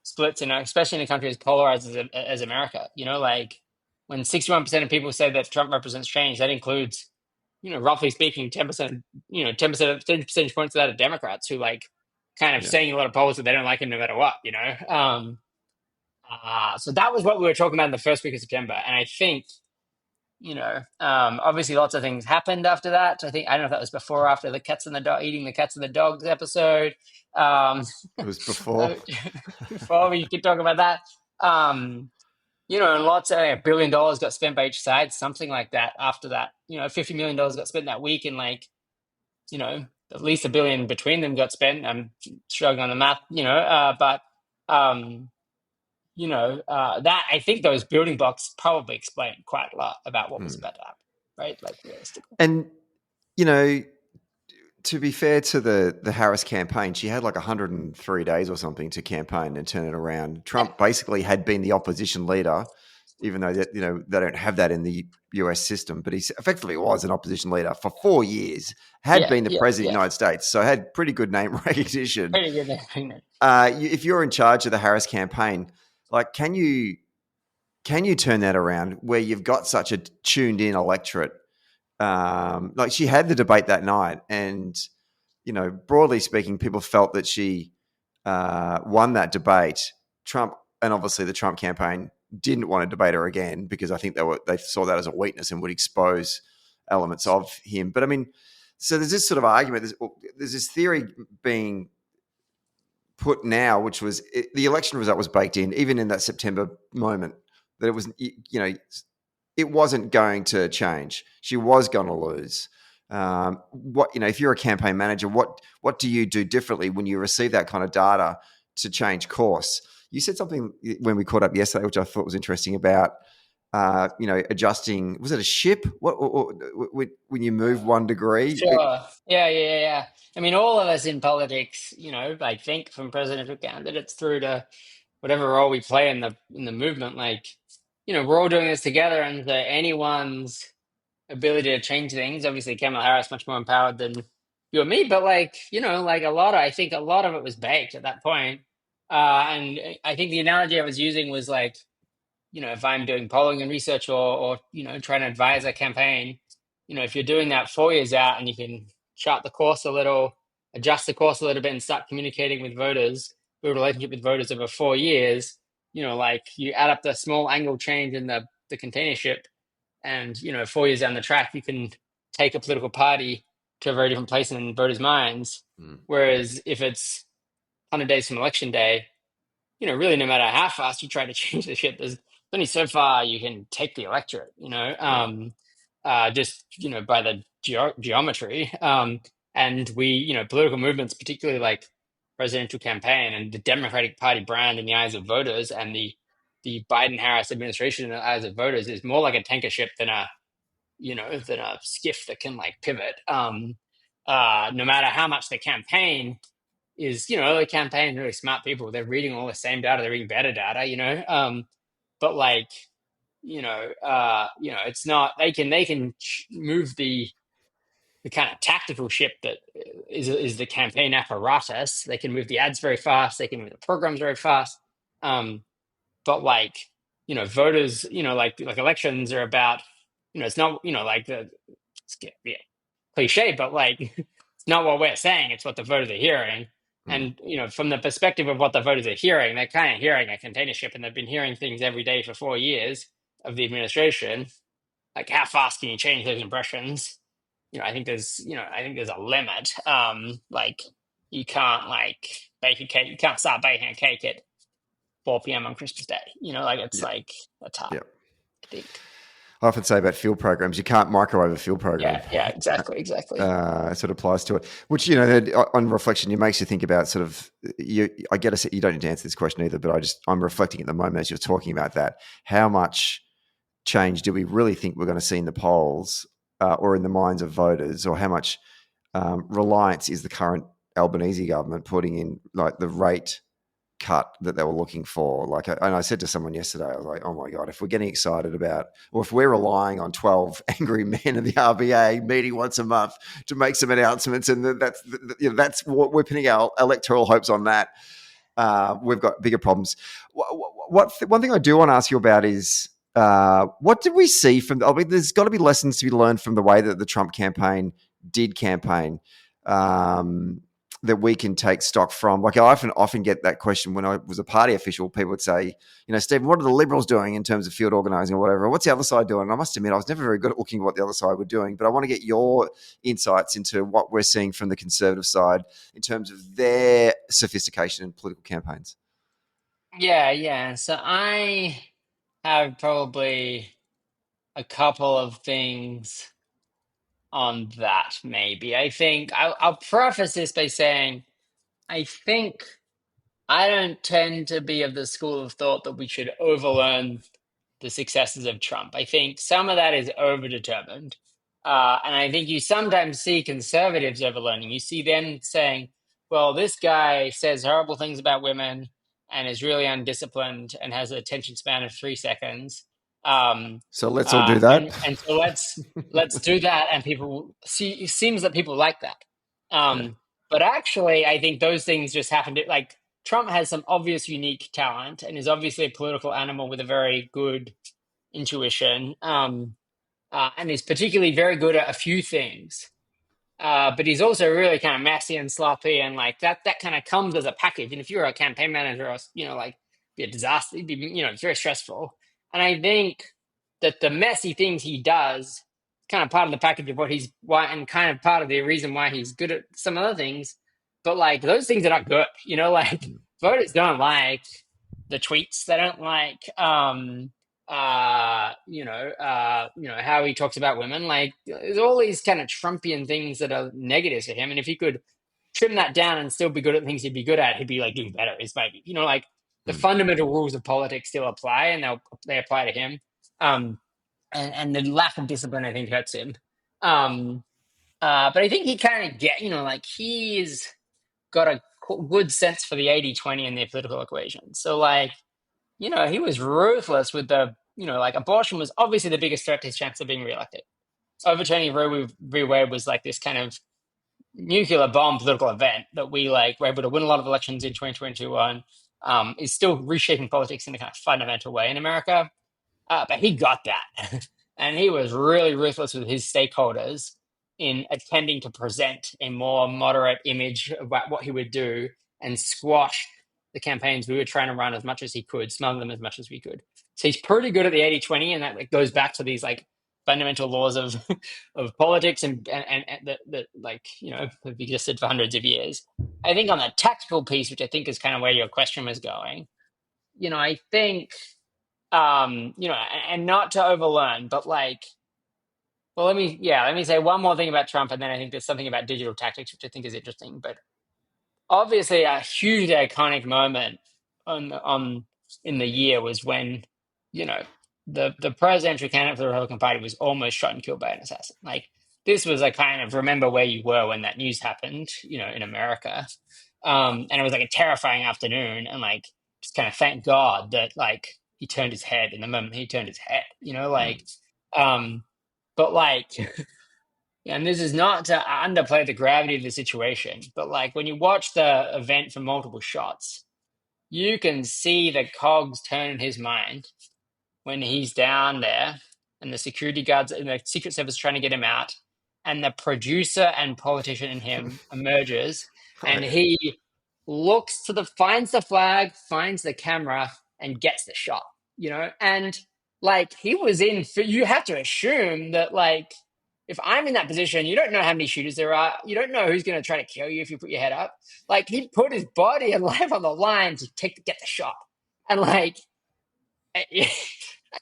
splits, especially in a country as polarized as America. Like when 61% of people say that Trump represents change, that includes, roughly speaking, 10%, 10 percentage points of that are Democrats who kind of saying a lot of polls that they don't like him no matter what. So that was what we were talking about in the first week of September, and I think. Obviously lots of things happened after that. I don't know if that was before or after the cats and the dog eating the cats and the dogs episode. It was before. Before we could talk about that. And lots of $1 billion got spent by each side, something like that after that. $50 million got spent that week, and at least $1 billion between them got spent. I'm struggling on the math, but that I think those building blocks probably explain quite a lot about what was about to happen, right? Like realistically. And, to be fair to the Harris campaign, she had like 103 days or something to campaign and turn it around. Trump basically had been the opposition leader, even though they don't have that in the US system, but he effectively was an opposition leader for 4 years, had been the president of the United States, so had pretty good name recognition. Pretty good name recognition. If you're in charge of the Harris campaign, like, can you turn that around where you've got such a tuned in electorate? Like, she had the debate that night, and broadly speaking, people felt that she won that debate. Trump, and obviously the Trump campaign, didn't want to debate her again because I think they saw that as a weakness and would expose elements of him. But I mean, so there's this sort of argument. There's this theory being put now, which was the election result was baked in, even in that September moment, that it was, it wasn't going to change. She was going to lose. If you're a campaign manager, what do you do differently when you receive that kind of data to change course? You said something when we caught up yesterday, which I thought was interesting about, adjusting. Was it a ship? When you move 1 degree? Sure. Yeah. I mean, all of us in politics, I think from presidential candidates through to whatever role we play in the movement, we're all doing this together, and anyone's ability to change things. Obviously, Kamala Harris much more empowered than you or me, but I think a lot of it was baked at that point. And I think the analogy I was using was if I'm doing polling and research or trying to advise a campaign, if you're doing that 4 years out and you can chart the course a little, adjust the course a little bit and start communicating with voters, build a relationship with voters over 4 years, you add up the small angle change in the container ship, and 4 years down the track, you can take a political party to a very different place in voters' minds. Whereas if it's 100 days from election day, really no matter how fast you try to change the ship, there's only so far you can take the electorate, just, by the geometry. And we, political movements, particularly like presidential campaign and the Democratic Party brand in the eyes of voters, and the Biden-Harris administration in the eyes of voters is more like a tanker ship than a skiff that can pivot. No matter how much the campaign is, the campaign really smart people. They're reading all the same data. They're reading better data, but it's not, they can move the kind of tactical ship that is the campaign apparatus. They can move the ads very fast. They can move the programs very fast. But voters, like elections are about, it's not, cliche, but it's not what we're saying. It's what the voters are hearing. And, from the perspective of what the voters are hearing, they're kind of hearing a container ship, and they've been hearing things every day for 4 years of the administration. Like, how fast can you change those impressions? I think there's a limit. You can't bake a cake. You can't start baking a cake at 4 p.m. on Christmas Day. Like it's Yeah. like that's hard, Yeah. I think. I often say about field programs, you can't microwave a field program. Yeah, exactly. It sort of applies to it, which, on reflection, it makes you think about sort of, I get it, you don't need to answer this question either, but I'm reflecting at the moment as you're talking about that. How much change do we really think we're going to see in the polls or in the minds of voters, or how much reliance is the current Albanese government putting in, like the rate cut that they were looking for? And I said to someone yesterday, I was like, oh my God, if we're getting excited about, or if we're relying on 12 angry men of the RBA meeting once a month to make some announcements, and that's what we're pinning our electoral hopes on, that we've got bigger problems. One thing I do want to ask you about is, what did we see from? There's got to be lessons to be learned from the way that the Trump campaign did campaign, that we can take stock from. Like, I often get that question when I was a party official. People would say, Stephen, what are the Liberals doing in terms of field organising or whatever? What's the other side doing? And I must admit, I was never very good at looking at what the other side were doing, but I want to get your insights into what we're seeing from the Conservative side in terms of their sophistication in political campaigns. Yeah. So I have probably a couple of things on that. Maybe I think I'll preface this by saying I think I don't tend to be of the school of thought that we should overlearn the successes of Trump. I think some of that is overdetermined. And I think you sometimes see conservatives overlearning. You see them saying, well, this guy says horrible things about women and is really undisciplined and has an attention span of 3 seconds. So let's all do that. And so let's do that. And people see, it seems that people like that. Yeah. But actually, I think those things just happen to, like, Trump has some obvious unique talent and is obviously a political animal with a very good intuition, and is particularly very good at a few things. But he's also really kind of messy and sloppy, and like that kind of comes as a package. And if you're a campaign manager, or like, be a disaster, it'd be, it's very stressful. And I think that the messy things he does, kind of part of the package of and kind of part of the reason why he's good at some other things. But like those things are not good, like voters don't like the tweets. They don't like how he talks about women. Like, there's all these kind of Trumpian things that are negatives to him. And if he could trim that down and still be good at things he'd be good at, he'd be like doing better. Is maybe, like the fundamental rules of politics still apply, and they apply to him. And the lack of discipline, I think, hurts him. But I think he kind of like he's got a good sense for the 80-20 in their political equation. So like, he was ruthless with like abortion was obviously the biggest threat to his chance of being reelected. Overturning Roe v. Wade was like this kind of nuclear bomb political event that we were able to win a lot of elections in 2021. Is still reshaping politics in a kind of fundamental way in America. But he got that. And he was really ruthless with his stakeholders in attempting to present a more moderate image about what he would do and squash the campaigns we were trying to run as much as he could, smother them as much as we could. So he's pretty good at the 80-20, and that goes back to these fundamental laws of of politics and that have existed for hundreds of years. I think on the tactical piece, which I think is kind of where your question was going, I think and not to overlearn, but let me say one more thing about Trump, and then I think there's something about digital tactics, which I think is interesting. But obviously, a huge iconic moment in the year was when, the presidential candidate for the Republican Party was almost shot and killed by an assassin. Like, this was a kind of remember where you were when that news happened, in America. And it was like a terrifying afternoon, and just kind of thank God that he turned his head in the moment he turned his head, but and this is not to underplay the gravity of the situation, but when you watch the event from multiple shots, you can see the cogs turn in his mind when he's down there and the security guards and the Secret Service trying to get him out, and the producer and politician in him emerges, and he finds the flag, finds the camera, and gets the shot, and he was you have to assume that if I'm in that position, you don't know how many shooters there are. You don't know who's going to try to kill you if you put your head up. He put his body and life on the line to get the shot. and like Yeah.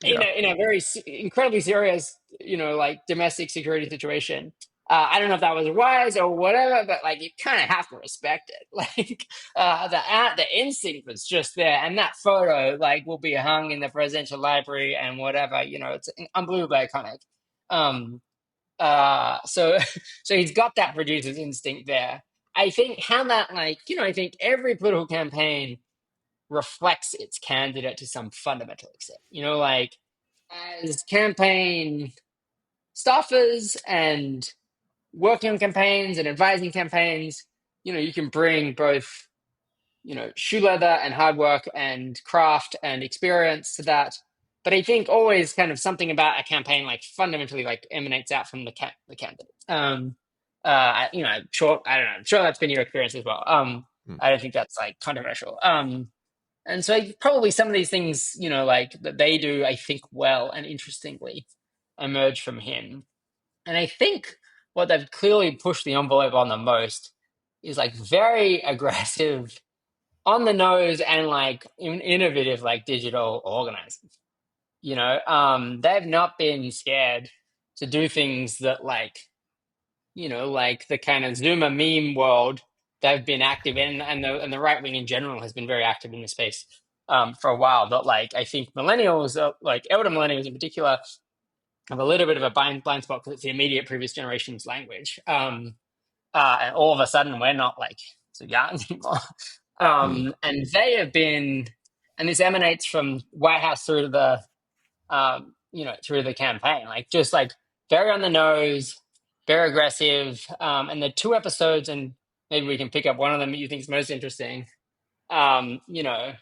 in a very incredibly serious, like domestic security situation. I don't know if that was wise or whatever, but like you kind of have to respect it. Like the instinct was just there, and that photo like will be hung in the presidential library and whatever. It's unbelievably iconic. Um, so so he's got that producer's instinct there. I think how that like I think every political campaign reflects its candidate to some fundamental extent. Like as campaign staffers and working on campaigns and advising campaigns, you can bring both, shoe leather and hard work and craft and experience to that. But I think always kind of something about a campaign like fundamentally like emanates out from the candidate. Sure, I don't know. I'm sure that's been your experience as well. Mm. I don't think that's like controversial. And so probably some of these things, like that they do, I think well and interestingly emerge from him. And I think what they've clearly pushed the envelope on the most is like very aggressive, on the nose, and like innovative, like digital organizing. They've not been scared to do things that like the kind of Zoomer meme world they've been active in, and the right wing in general has been very active in the space for a while. But like I think millennials, like elder millennials in particular, have a little bit of a blind spot because it's the immediate previous generation's language. And all of a sudden we're not like so young anymore. Mm. And they have been, and this emanates from White House through to through the campaign, like just like very on the nose, very aggressive. And the two episodes, and maybe we can pick up one of them that you think is most interesting. Um, you know,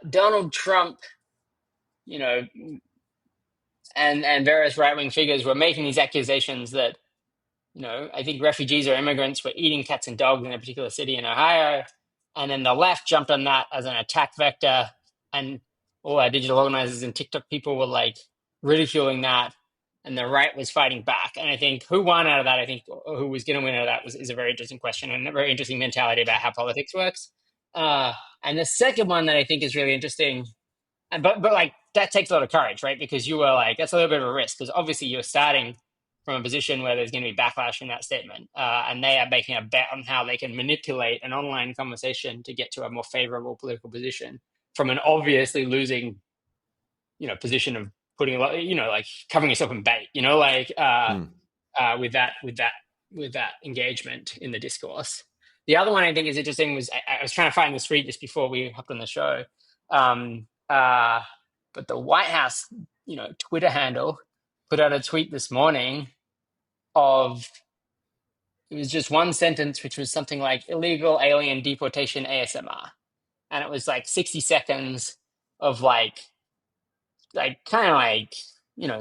Donald Trump, you know, and various right wing figures were making these accusations that I think refugees or immigrants were eating cats and dogs in a particular city in Ohio. And then the left jumped on that as an attack vector. And all our digital organizers and TikTok people were like ridiculing that. And the right was fighting back. And I think who won out of that, I think who was going to win out of that is a very interesting question and a very interesting mentality about how politics works. Uh, and the second one that I think is really interesting, and but like that takes a lot of courage, right? Because you were like, that's a little bit of a risk because obviously you're starting from a position where there's going to be backlash in that statement, and they are making a bet on how they can manipulate an online conversation to get to a more favorable political position from an obviously losing, position of putting a lot, like covering yourself in bait, Mm. with that engagement in the discourse. The other one I think is interesting was I was trying to find this tweet just before we hopped on the show, um, but the White House, Twitter handle put out a tweet this morning of it was just one sentence, which was something like illegal alien deportation ASMR, and it was like 60 seconds of like kind of like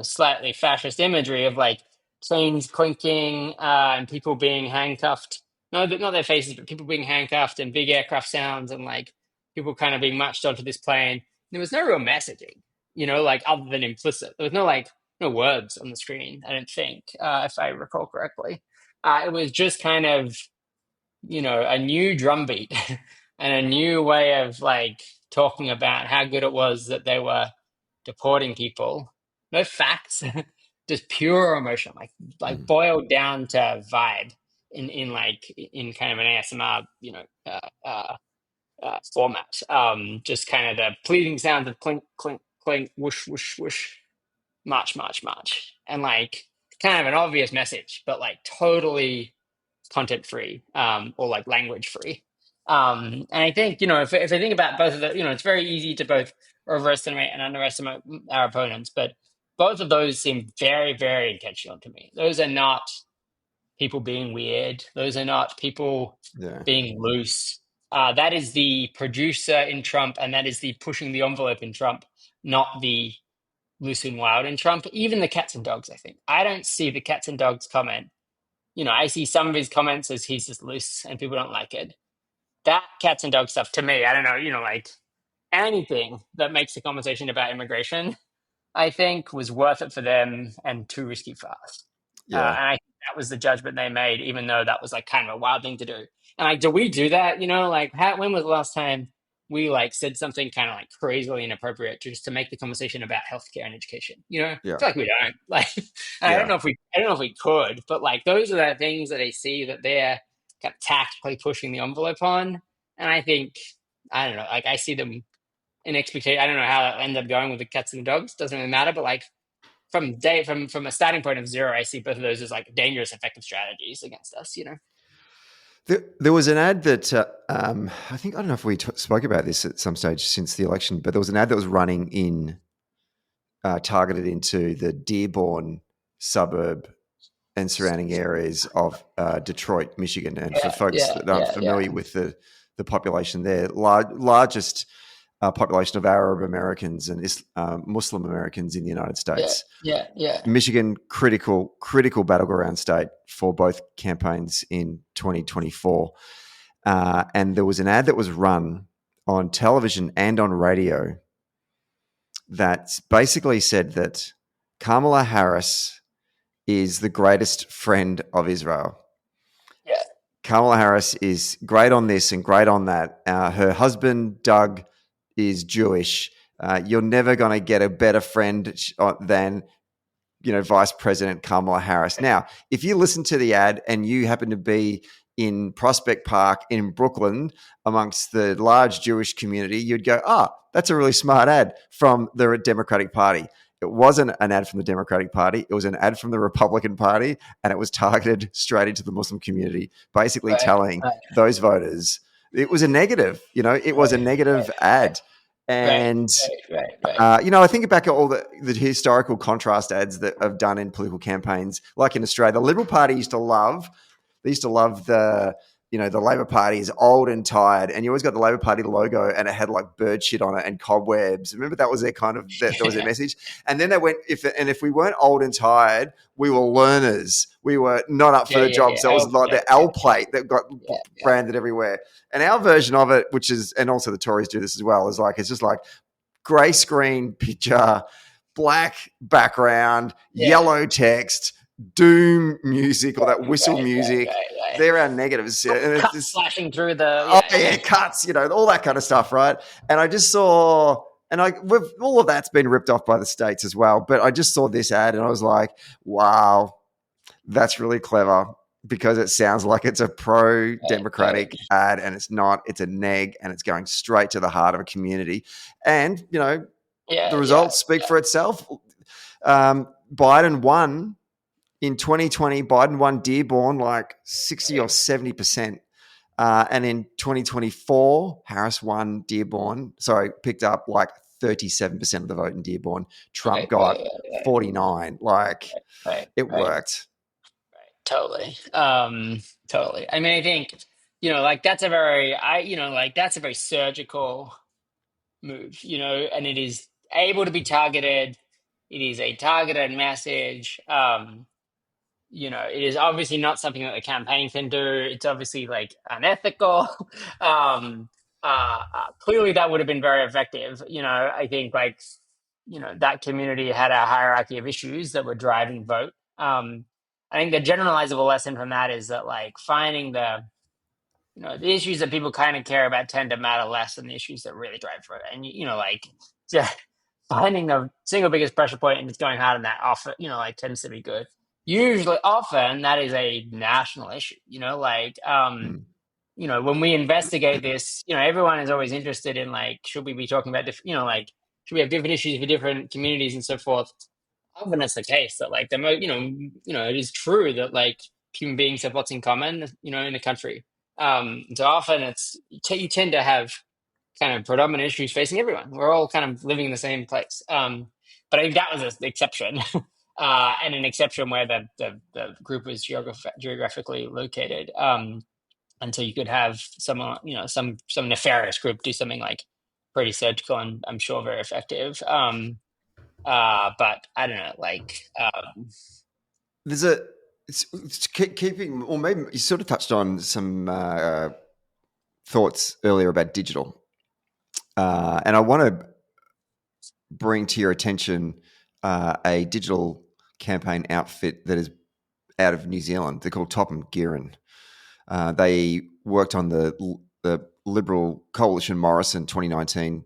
slightly fascist imagery of like chains clinking and people being handcuffed. No, not their faces, but people being handcuffed and big aircraft sounds and like people kind of being marched onto this plane. There was no real messaging, like other than implicit. There was no like no words on the screen. I don't think, if I recall correctly. It was just kind of a new drumbeat and a new way of like talking about how good it was that they were deporting people. No facts, just pure emotion, like Mm. boiled down to vibe in kind of an ASMR, format. Just kind of the pleading sounds of clink, clink, clink, whoosh, whoosh, whoosh, march, march, march, and like kind of an obvious message, but like totally content free, or like language free. And I think, if I think about both of the, it's very easy to both overestimate and underestimate our opponents, but both of those seem very, very intentional to me. Those are not people being weird. Those are not people Yeah. being loose. That is the producer in Trump, and that is the pushing the envelope in Trump, not the loose and wild in Trump. Even the cats and dogs, I think. I don't see the cats and dogs comment. I see some of his comments as he's just loose and people don't like it. That cats and dogs stuff to me, I don't know, like anything that makes the conversation about immigration, I think was worth it for them and too risky for us. Yeah. And I think that was the judgment they made, even though that was like kind of a wild thing to do. And like, do we do that? Like, when was the last time we like said something kind of like crazily inappropriate just to make the conversation about healthcare and education. I Yeah. feel like we don't like. Yeah. I don't know if we could, but like those are the things that I see that they're kind of tactically pushing the envelope on, and I think I don't know. Like I see them in expectation. I don't know how that end up going with the cats and the dogs. Doesn't really matter, but like from a starting point of zero, I see both of those as like dangerous, effective strategies against us. There was an ad that I think, I don't know if we spoke about this at some stage since the election, but there was an ad that was running in targeted into the Dearborn suburb and surrounding areas of Detroit, Michigan. And for Yeah, folks yeah, that aren't yeah, yeah, familiar with the population there, largest population of Arab Americans and Muslim Americans in the United yeah, States. yeah, yeah, Michigan, critical battleground state for both campaigns in 2024. And there was an ad that was run on television and on radio that basically said that Kamala Harris is the greatest friend of Israel. yeah, Kamala Harris is great on this and great on that. Her husband, Doug, is Jewish. You're never going to get a better friend than Vice President Kamala Harris. Now, if you listen to the ad and you happen to be in Prospect Park in Brooklyn amongst the large Jewish community, you'd go, that's a really smart ad from the Democratic Party. It wasn't an ad from the Democratic Party. It was an ad from the Republican Party, and it was targeted straight into the Muslim community, basically right, telling right, those voters it was a negative. It was a right, negative ad. right, And right, right, I think back at all the historical contrast ads that have done in political campaigns, like in Australia. The Liberal Party used to love. They used to love the Labor Party is old and tired, and you always got the Labor Party logo, and it had like bird shit on it and cobwebs. Remember that was their that was their message. And then they went, if we weren't old and tired, we were learners. We were not up for yeah, the yeah, job. yeah. So it was like the L plate that got Yeah, yeah, branded everywhere. And our version of it, and also the Tories do this as well, is like it's just like grey screen picture, black background, yeah. yellow text, doom music or that whistle Right, music. right. They're our negatives. And it's Cuts just, flashing through the. oh yeah, cuts, all that kind of stuff, right? And I just saw, all of that's been ripped off by the states as well. But I just saw this ad and I was like, wow, that's really clever because it sounds like it's a pro-democratic ad, and it's not. It's a neg, and it's going straight to the heart of a community. And the results speak for itself. Biden won in 2020. Biden won Dearborn like 60 or 70%. And in 2024, Harris won Dearborn. Sorry, picked up like 37% of the vote in Dearborn. Trump got 49. Like it worked. Totally. Totally. I mean, I think, like that's a very surgical move, and it is able to be targeted. It is a targeted message. It is obviously not something that the campaign can do. It's obviously like unethical. Clearly that would have been very effective. I think that community had a hierarchy of issues that were driving vote. I think the generalizable lesson from that is that like finding the issues that people kind of care about tend to matter less than the issues that really drive vote. And just finding the single biggest pressure point and just going hard on that often, tends to be good. Usually, often that is a national issue. When we investigate this, everyone is always interested in like, should we be talking about should we have different issues for different communities and so forth? Often it's the case that like it is true that like human beings have lots in common, in the country. So often you tend to have kind of predominant issues facing everyone. We're all kind of living in the same place. But I think that was an exception, and an exception where the group was geographically located. Until you could have someone, some nefarious group do something like pretty surgical and I'm sure very effective. But I don't know, there's it's keeping, or maybe you sort of touched on some thoughts earlier about digital, and I want to bring to your attention a digital campaign outfit that is out of New Zealand. They're called Topham Gearin. They worked on the Liberal Coalition Morrison 2019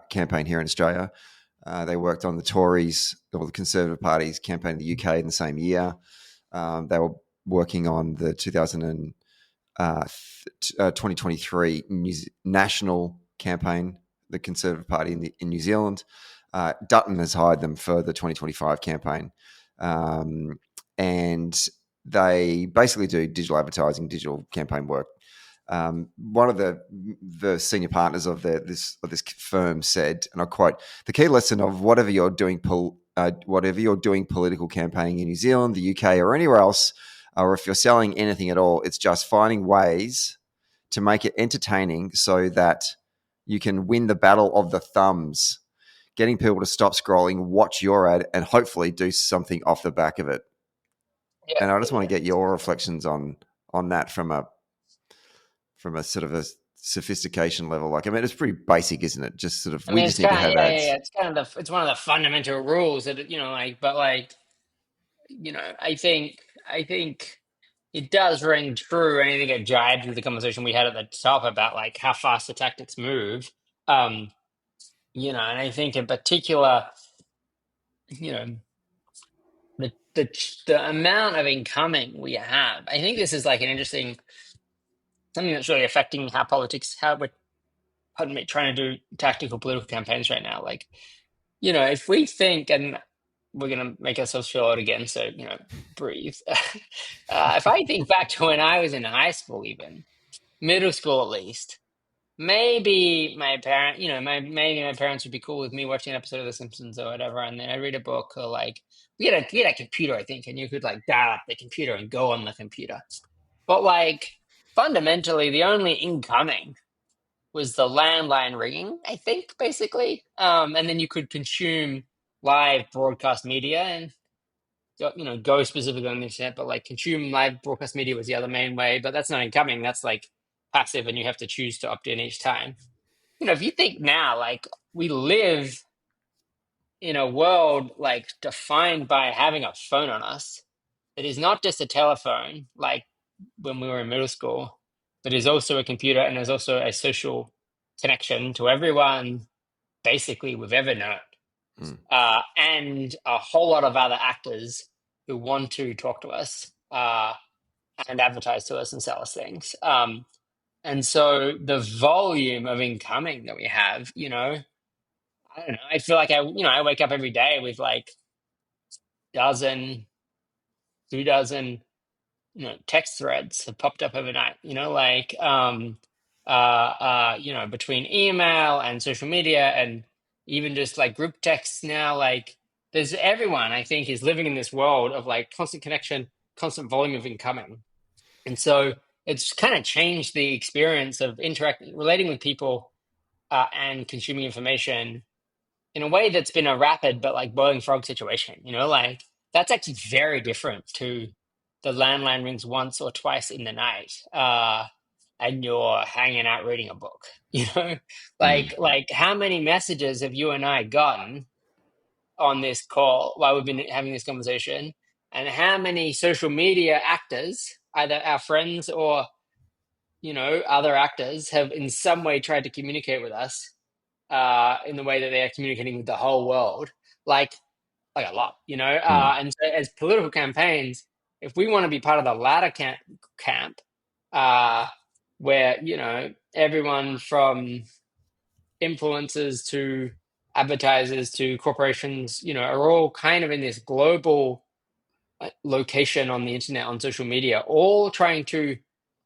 campaign here in Australia. They worked on the Tories or the Conservative Party's campaign in the UK in the same year. They were working on the 2023 national campaign, the Conservative Party in New Zealand. Dutton has hired them for the 2025 campaign. And they basically do digital advertising, digital campaign work. One of the senior partners of this firm said, and I quote: "The key lesson of whatever you're doing political campaigning in New Zealand, the UK, or anywhere else, or if you're selling anything at all, it's just finding ways to make it entertaining so that you can win the battle of the thumbs, getting people to stop scrolling, watch your ad, and hopefully do something off the back of it." Yeah, And I just want yeah. to get your reflections on that from a sort of a sophistication level. Like, I mean, it's pretty basic, isn't it? Just sort of, I we mean, just it's need to kind of have yeah, yeah, yeah. ads. It's kind of it's one of the fundamental rules that like, but like, I think it does ring true, and I think it jives with the conversation we had at the top about like how fast the tactics move. Um, and I think in particular, you know, the amount of incoming we have. I think this is like an interesting something that's really affecting how we're, pardon me, trying to do tactical political campaigns right now. Like, if we think, and we're going to make ourselves feel old again, so, breathe. If I think back to when I was in high school, even middle school at least, maybe my parent, maybe my parents would be cool with me watching an episode of The Simpsons or whatever, and then I read a book, or like we had a computer, I think, and you could like dial up the computer and go on the computer. But like fundamentally, the only incoming was the landline ringing, I think, basically. And then you could consume live broadcast media and go specifically on the internet, but like consume live broadcast media was the other main way. But that's not incoming. That's like passive, and you have to choose to opt in each time. If you think now, like we live in a world like defined by having a phone on us. It is not just a telephone, like when we were in middle school, but is also a computer and is also a social connection to everyone basically we've ever known, Mm. and a whole lot of other actors who want to talk to us and advertise to us and sell us things. And so the volume of incoming that we have, I don't know. I feel like I wake up every day with like dozen, 2 dozen text threads have popped up overnight, like between email and social media and even just like group texts now, like there's everyone I think is living in this world of like constant connection, constant volume of incoming. And so it's kind of changed the experience of interacting, relating with people, and consuming information in a way that's been a rapid but like boiling frog situation, like that's actually very different to the landline rings once or twice in the night, and you're hanging out reading a book, Mm. like how many messages have you and I gotten on this call while we've been having this conversation, and how many social media actors, either our friends or other actors, have in some way tried to communicate with us in the way that they are communicating with the whole world, like a lot, Mm. and so as political campaigns, if we want to be part of the latter camp, uh, where everyone from influencers to advertisers to corporations, are all kind of in this global location on the internet, on social media, all trying to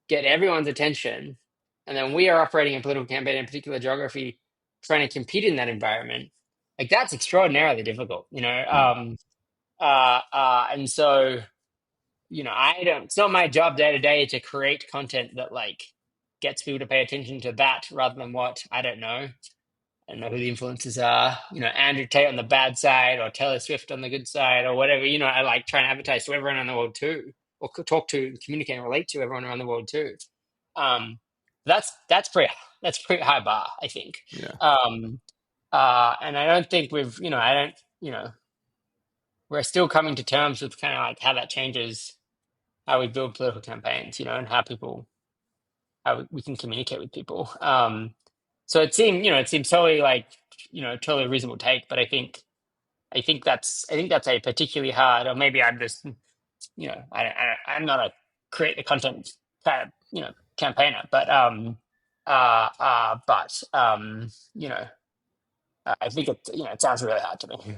get everyone's attention. And then we are operating a political campaign in a particular geography, trying to compete in that environment. Like that's extraordinarily difficult, Mm. and so, I don't, it's not my job day to day to create content that like gets people to pay attention to that rather than what, I don't know. I don't know who the influencers are, Andrew Tate on the bad side or Taylor Swift on the good side or whatever, I like trying to advertise to everyone around the world too, or talk to, communicate and relate to everyone around the world too. Um, that's pretty high bar, I think. Yeah. Um, and I don't think I don't, we're still coming to terms with kind of like how that changes how we build political campaigns, and how we can communicate with people. So it seems totally like, totally a reasonable take, but I think that's a particularly hard, or maybe I'm just, I'm not a create the content kind of, campaigner, but I think it sounds really hard to me.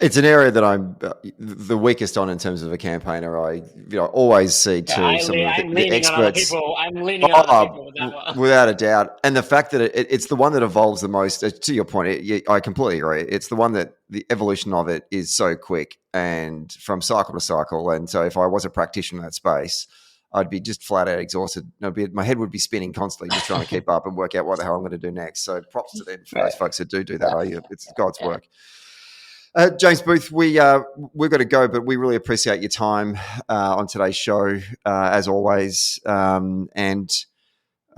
It's an area that I'm the weakest on in terms of a campaigner. I always see Yeah, to some of I'm the leaning on other experts. people. I'm leaning on other people with that one. Without a doubt. And the fact that it's the one that evolves the most, to your point, I completely agree. It's the one that the evolution of it is so quick and from cycle to cycle. And so if I was a practitioner in that space, I'd be just flat out exhausted. My head would be spinning constantly just trying to keep up and work out what the hell I'm going to do next. So props to them for those folks that do that. It's God's work. James Booth, we've got to go, but we really appreciate your time on today's show, as always. And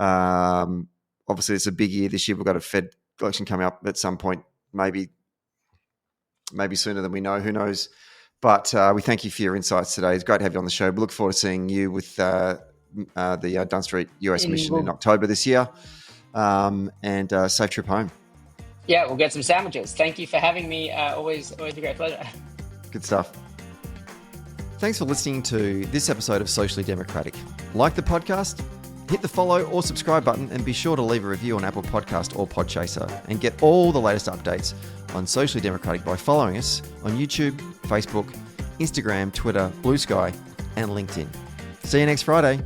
obviously, it's a big year this year. We've got a Fed election coming up at some point, maybe sooner than we know. Who knows? But we thank you for your insights today. It's great to have you on the show. We look forward to seeing you with the Dunn Street US mission in October this year. And safe trip home. Yeah, we'll get some sandwiches. Thank you for having me. Always a great pleasure. Good stuff. Thanks for listening to this episode of Socially Democratic. Like the podcast? Hit the follow or subscribe button and be sure to leave a review on Apple Podcast or Podchaser and get all the latest updates on Socially Democratic by following us on YouTube, Facebook, Instagram, Twitter, Blue Sky, and LinkedIn. See you next Friday.